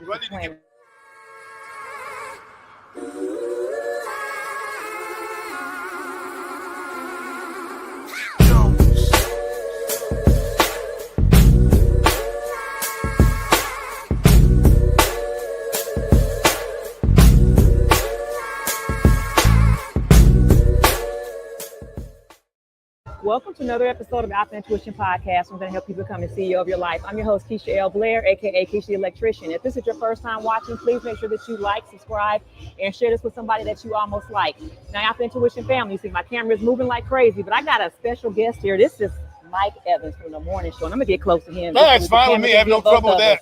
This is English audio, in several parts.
playing. Welcome to another episode of Alpha Intuition Podcast. I'm going to help you become the CEO of your life. I'm your host, Keisha L. Blair, a.k.a. Keisha the Electrician. If this is your first time watching, please make sure that you like, subscribe, and share this with somebody that you almost like. Now, Alpha Intuition family, you see my camera is moving like crazy, but I got a special guest here. This is Mike Evans from The Morning Show, and I'm going to get close to him. No, it's fine with me. I have no trouble with that.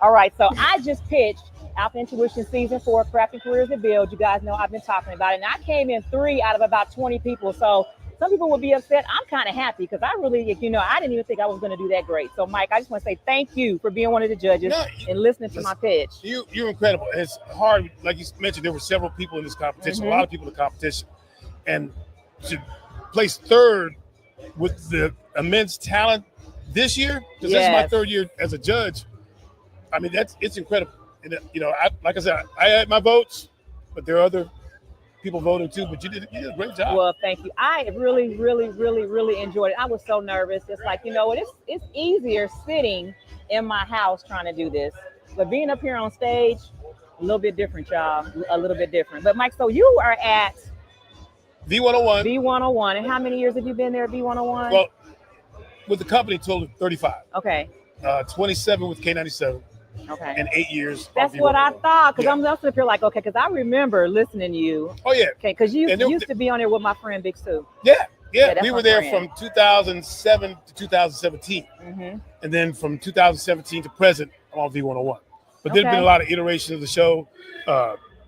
All right, so I just pitched Alpha Intuition Season 4, Crafting Careers That Build. You guys know I've been talking about it, and I came in 3 out of about 20 people, so some people would be upset. I'm kind of happy because I really, I didn't even think I was going to do that great. So, Mike, I just want to say thank you for being one of the judges and listening to my pitch. You're incredible. It's hard. Like you mentioned, there were several people in this competition, a lot of people in the competition. And to place third with the immense talent this year, because this is my 3rd year as a judge, I mean, it's incredible. And, like I said, I had my votes, but there are other people voting too, but you did a great job. Well, thank you. I really, really, really, really enjoyed it. I was so nervous. It's like, it's easier sitting in my house trying to do this, but being up here on stage, a little bit different, y'all. A little bit different. But Mike, so you are at V101. V101, and how many years have you been there at V101? Well, with the company, total 35. Okay. 27 with K97. Okay. And 8 years. That's what I thought, because I'm just up here like, okay, because I remember listening to you. Oh, yeah. Okay, because you used to be on there with my friend Big Sue. Yeah. We were there from 2007 to 2017. Mm-hmm. And then from 2017 to present, I'm on V101. But there's been a lot of iterations of the show.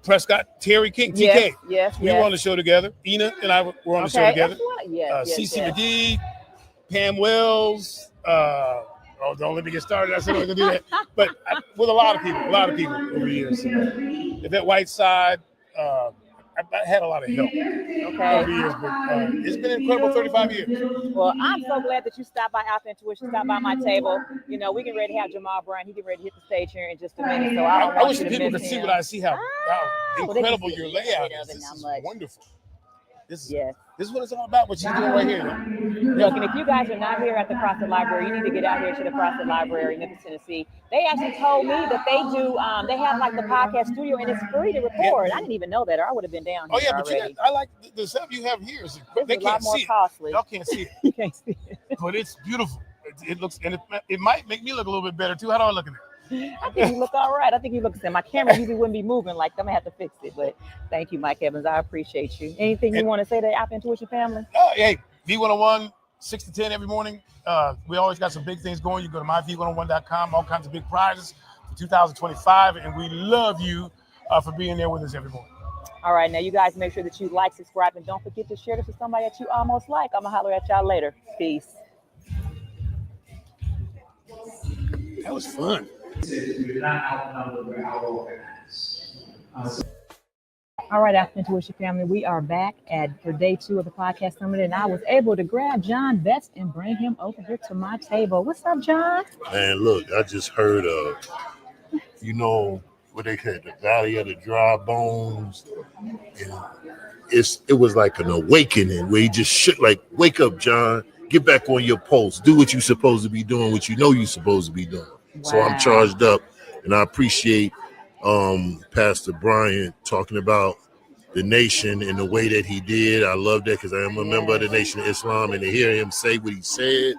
Prescott, Terry King, TK. Yes. We were on the show together. Ina and I were on the show together. CC McGee, Pam Wells, don't let me get started. I said I was going to do that. But with a lot of people over the years. Yvette Whiteside, I had a lot of help over the years. But it's been an incredible 35 years. Well, I'm so glad that you stopped by Alpha Intuition, stopped by my table. We get ready to have Jamal Bryan. He get ready to hit the stage here in just a minute. So I wish people could see what I see, how incredible your layout is. This is wonderful. This is what it's all about, what you're doing right here. Look, and if you guys are not here at the Cossitt Library, you need to get out here to the Cossitt Library in Memphis, Tennessee. They actually told me that they do, they have like the podcast studio and it's free to record. I didn't even know that, or I would have been down here already. But I like the stuff you have here. They can't see it. Costly. Y'all can't see it. You can't see it. But it's beautiful. It looks, and it might make me look a little bit better too. How do I look at it? I think you look all right. I think you look the same. My camera usually wouldn't be moving like that. I'm going to have to fix it. But thank you, Mike Evans. I appreciate you. Anything you want to say to the Alpha Intuition family? Hey, V101, 6 to 10 every morning. We always got some big things going. You go to myv101.com, all kinds of big prizes for 2025. And we love you for being there with us every morning. All right. Now, you guys make sure that you like, subscribe, and don't forget to share this with somebody that you almost like. I'm going to holler at y'all later. Peace. That was fun. We're not outnumbered, we're out-organized. All right, Alpha Intuition family, we are back for day 2 of the podcast summit, and I was able to grab John Betts and bring him over here to my table. What's up, John? Man, look, I just heard of, what they said, the Valley of the Dry Bones. And it was like an awakening where he just shook, like, wake up, John, get back on your post, do what you're supposed to be doing, what you know you're supposed to be doing. Wow. So I'm charged up, and I appreciate Pastor Bryant talking about the nation in the way that he did. I love that because I am a member of the Nation of Islam, and to hear him say what he said,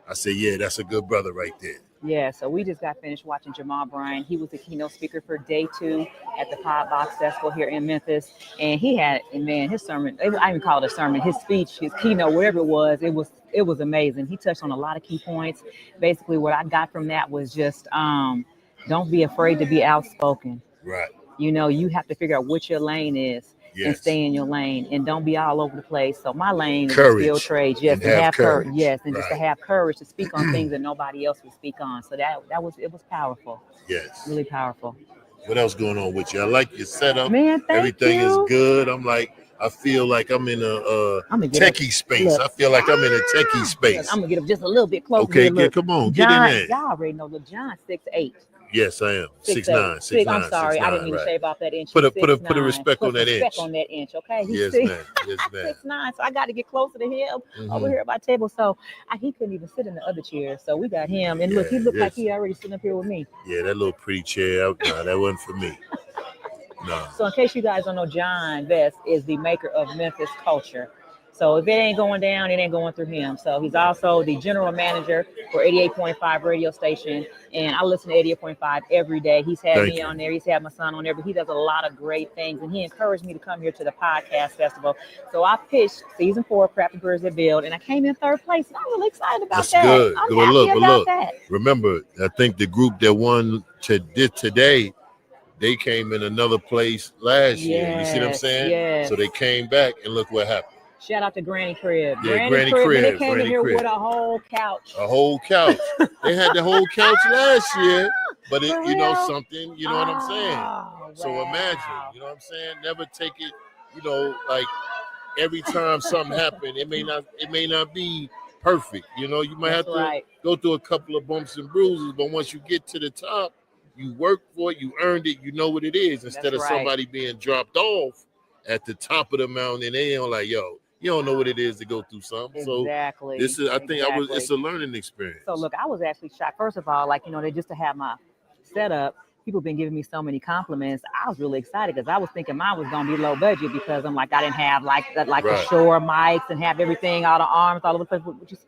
I say, yeah, that's a good brother right there. Yeah, so we just got finished watching Jamal Bryan. He was the keynote speaker for day 2 at the Podbox Festival here in Memphis. And he had, his sermon, I even call it a sermon, his speech, his keynote, whatever it was amazing. He touched on a lot of key points. Basically, what I got from that was just don't be afraid to be outspoken. Right. You have to figure out what your lane is. Yes. And stay in your lane and don't be all over the place. So my lane is skill trades. Yes, and have courage. Yes, and just to have courage to speak on things that nobody else would speak on. So it was powerful. Yes. Really powerful. What else going on with you? I like your setup. Man, everything is good. I feel like I'm in a techie space. Look, I feel like I'm in a techie space. I'm gonna get up just a little bit closer. Okay, come on, get in there. Y'all already know. Look, John 6'8". Yes, I am. 6'8". 6'9". I'm sorry, 6'9", I didn't mean to right. shave off that inch. Put a 6'9". respect on that Put inch. respect on that inch, okay? He's Yes, six- man. Yes, man. 6'9", so I got to get closer to him over here at my table. So he couldn't even sit in the other chair. So we got him, and look, he looked like he already sitting up here with me. Yeah, that little pretty chair. Nah, that wasn't for me. No. So in case you guys don't know, John Vest is the maker of Memphis culture. So if it ain't going down, it ain't going through him. So he's also the general manager for 88.5 radio station. And I listen to 88.5 every day. He's had me on there. He's had my son on there. But he does a lot of great things. And he encouraged me to come here to the podcast festival. So I pitched season 4, Crafty Birds That Build. And I came in 3rd place. And I'm really excited about that. Good. I'm but happy about that. Remember, I think the group that won today, they came in another place last year. You see what I'm saying? Yes. So they came back, and look what happened. Shout out to Granny Crib. Yeah, Granny Crib. And they came in here with a whole couch. A whole couch. They had the whole couch last year, but it, you know something, you know what I'm saying? Wow. So imagine, you know what I'm saying? Never take it, you know, like every time something happened, it may not be perfect. You know, you might have to go through a couple of bumps and bruises, but once you get to the top, you work for it, you earned it, you know what it is, instead of somebody being dropped off at the top of the mountain and they don't like, yo, you don't know what it is to go through something. Exactly. So this is, I think it's a learning experience. So look, I was actually shocked. First of all, like, you know, they just to have my setup, people been giving me so many compliments. I was really excited because I was thinking mine was gonna be low budget because I'm like, I didn't have the Shure mics and have everything, all the arms all over the place.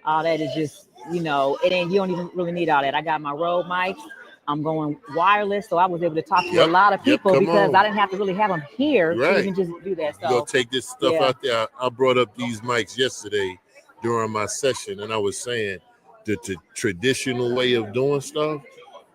All that is just, you know, it ain't, you don't even really need all that. I got my Rode mics. I'm going wireless, so I was able to talk to a lot of people because I didn't have to really have them here to even just do that. So go take this stuff out there. I brought up these mics yesterday during my session, and I was saying that the traditional way of doing stuff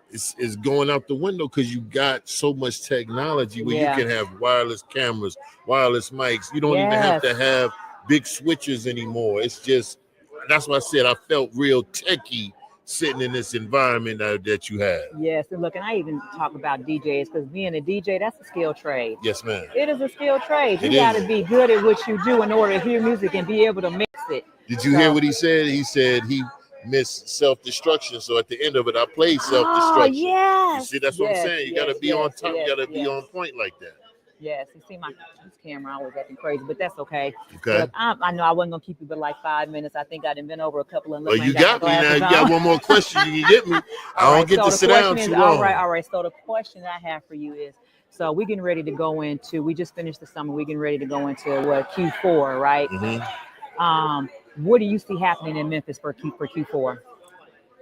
is going out the window because you got so much technology where you can have wireless cameras, wireless mics. You don't even have to have big switches anymore. It's just, that's why I said I felt real techie sitting in this environment that you have. Yes, and look, and I even talk about DJs because being a DJ, that's a skill trade. Yes, ma'am. It is a skill trade. You got to be good at what you do in order to hear music and be able to mix it. Did you hear what he said? He said he missed self-destruction. So at the end of it, I played self-destruction. Yes. You see, that's what I'm saying. You got to be on top. You got to be on point like that. Yes, you see this camera always acting crazy, but that's okay. Okay. Look, I know I wasn't gonna keep you but like 5 minutes. I think I'd been over a couple of. Oh, you got me now. You got one more question. You can get me. I don't get to sit down too long. All right. So the question I have for you is: so we're getting ready to go into. We just finished the summer. We're getting ready to go into Q4, right? Mm-hmm. What do you see happening in Memphis for Q4?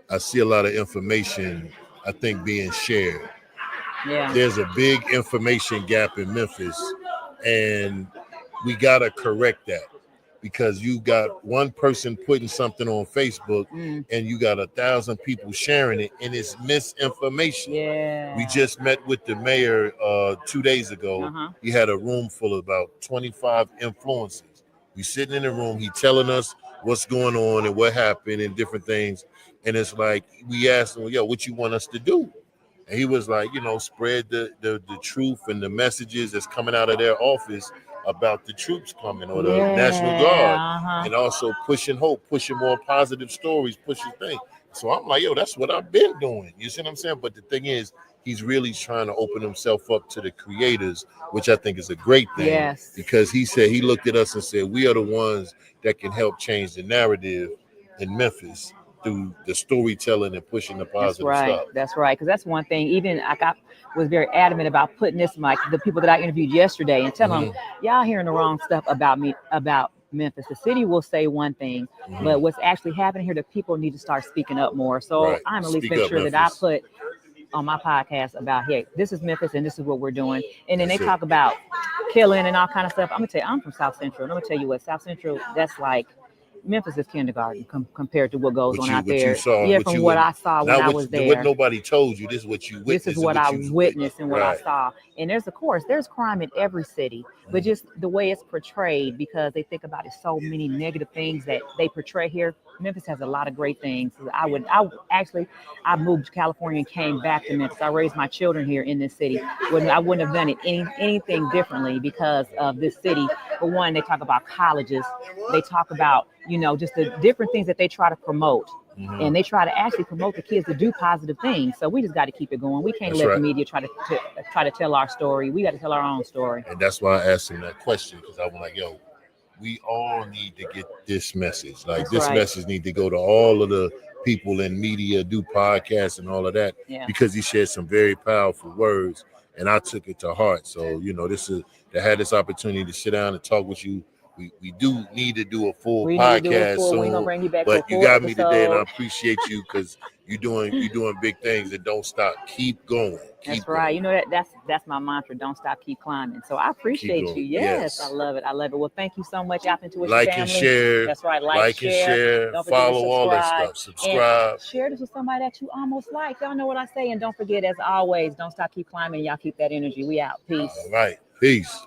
I see a lot of information, I think, being shared. Yeah. There's a big information gap in Memphis, and we got to correct that because you got one person putting something on Facebook and you got 1,000 people sharing it, and it's misinformation. Yeah. We just met with the mayor 2 days ago. He had a room full of about 25 influencers. We sitting in the room, he telling us what's going on and what happened and different things. And it's like, we asked him, yo, what you want us to do? And he was like, you know, spread the truth and the messages that's coming out of their office about the troops coming or the National Guard, and also pushing hope, pushing more positive stories, pushing things. So I'm like, yo, that's what I've been doing. You see what I'm saying? But the thing is, he's really trying to open himself up to the creators, which I think is a great thing. Yes. Because he said, he looked at us and said, we are the ones that can help change the narrative in Memphis through the storytelling and pushing the positive stuff. That's right. Because that's one thing. Even I was very adamant about putting this mic, the people that I interviewed yesterday, and telling them, y'all hearing the wrong stuff about me, about Memphis. The city will say one thing, but what's actually happening here, the people need to start speaking up more. So I'm at least make sure that I put on my podcast about, hey, this is Memphis and this is what we're doing. And then they talk about killing and all kind of stuff. I'm gonna tell you, I'm from South Central, and I'm gonna tell you what, South Central, that's like, Memphis is kindergarten compared to what goes on out there. From what I saw when I was there. What nobody told you, this is what you witnessed. This is what I witnessed and what I saw. And there's crime in every city, but just the way it's portrayed, because they think about it, so many negative things that they portray here. Memphis has a lot of great things. I moved to California and came back to Memphis. I raised my children here in this city. I wouldn't have done it anything differently because of this city. For one, they talk about colleges. They talk about, you know, just the different things that they try to promote and they try to actually promote the kids to do positive things. So we just got to keep it going. We can't That's let right. the media try to tell our story. We got to tell our own story. And that's why I asked him that question, because I was like, yo, we all need to get this message. Like, That's this right. message need to go to all of the people in media, do podcasts and all of that, Yeah. because he shared some very powerful words, and I took it to heart. So, you know, this is to have this opportunity to sit down and talk with you. We do need to do a full We need to do a podcast full. We're soon, gonna bring you back but for a you full got me today, and I episode. appreciate you because you're doing big things that don't stop. Keep going. That's Keep right. going. You know that's my mantra. Don't stop, keep climbing. So I appreciate going. you. Yes, Yes. I love it. I love it. Well, thank you so much, After Intuition Like family. and share. That's right. Like and share. Don't forget to Follow all that subscribe. stuff. Subscribe. And share this with somebody that you almost like. Y'all know what I say. And don't forget, as always, don't stop, keep climbing. Y'all keep that energy. We out. Peace. All right. Peace.